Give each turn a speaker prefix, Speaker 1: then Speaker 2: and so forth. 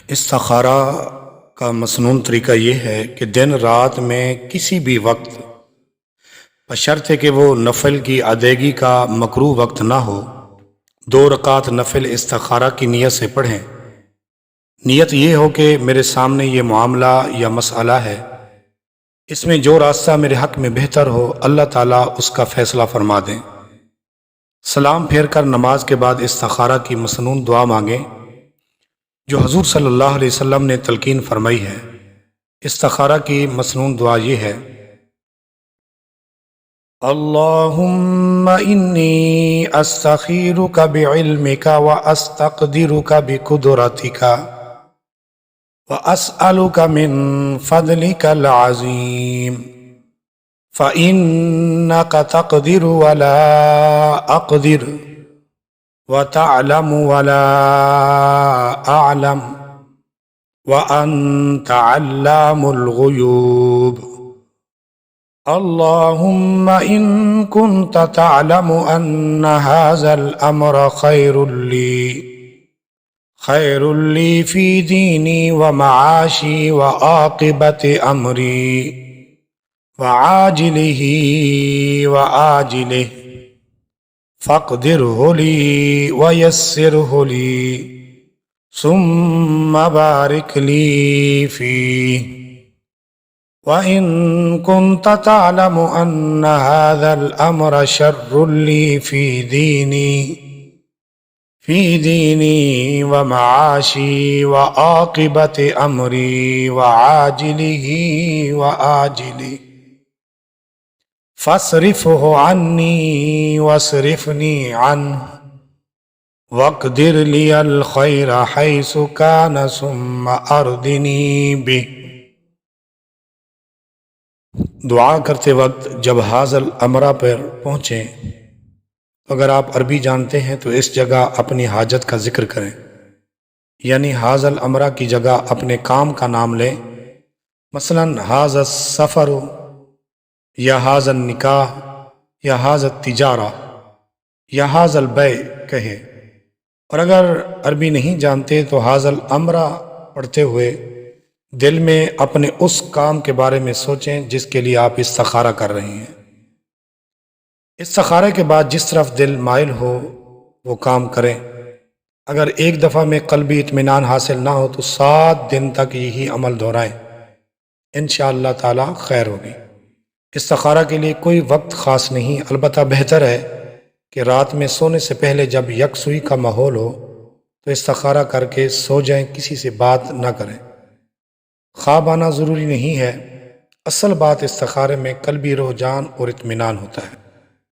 Speaker 1: استخارہ کا مسنون طریقہ یہ ہے کہ دن رات میں کسی بھی وقت بشرط کہ وہ نفل کی ادائیگی کا مکروہ وقت نہ ہو 2 رکعت نفل استخارہ کی نیت سے پڑھیں۔ نیت یہ ہو کہ میرے سامنے یہ معاملہ یا مسئلہ ہے، اس میں جو راستہ میرے حق میں بہتر ہو اللہ تعالیٰ اس کا فیصلہ فرما دیں۔ سلام پھیر کر نماز کے بعد استخارہ کی مسنون دعا مانگیں جو حضور صلی اللہ علیہ وسلم نے تلقین فرمائی ہے۔ استخارہ کی مسنون دعا یہ ہے: اللہم انی استخیرک بعلمک واستقدرک بقدرتک واسألک من فضلک العظیم فإنک تقدر ولا اقدر وتعلم ولا اعلم وانت علام الغیوب اللہم ان کنت تعلم ان هذا الامر خیر لی فی دینی ومعاشی وعاقبت امری وعاجلہ وآجلہ فاقدرہ لی ویسرہ لی ثم بارک لی فیہ وَإِن كُنْتَ تَعْلَمُ أَنَّ هَذَا الْأَمْرَ شَرٌّ لِّي فِي دِينِي وَمَعَاشِي وَعَاقِبَةِ أَمْرِي وَعَاجِلِهِ وَآجِلِهِ فَاصْرِفْهُ عَنِّي وَاصْرِفْنِي عَنْهُ وَاقْدِرْ لِي الْخَيْرَ حَيْثُ كَانَ ثُمَّ أَرْضِنِي بِهِ۔ دعا کرتے وقت جب حاضل امرہ پر پہنچیں تو اگر آپ عربی جانتے ہیں تو اس جگہ اپنی حاجت کا ذکر کریں، یعنی حاضل امرہ کی جگہ اپنے کام کا نام لیں، مثلا حاضل سفر یا حاضل نکاح یا حاضل تجارہ یا حاضل بیع کہیں، اور اگر عربی نہیں جانتے تو حاضل امرہ پڑھتے ہوئے دل میں اپنے اس کام کے بارے میں سوچیں جس کے لیے آپ استخارہ کر رہے ہیں۔ استخارے کے بعد جس طرف دل مائل ہو وہ کام کریں۔ اگر ایک دفعہ میں قلبی اطمینان حاصل نہ ہو تو 7 دن تک یہی عمل دہرائیں، انشاءاللہ تعالی خیر ہوگی۔ استخارہ کے لیے کوئی وقت خاص نہیں، البتہ بہتر ہے کہ رات میں سونے سے پہلے جب یکسوئی کا ماحول ہو تو استخارہ کر کے سو جائیں، کسی سے بات نہ کریں۔ خواب آنا ضروری نہیں ہے، اصل بات استخارے میں قلبی رجحان اور اطمینان ہوتا ہے۔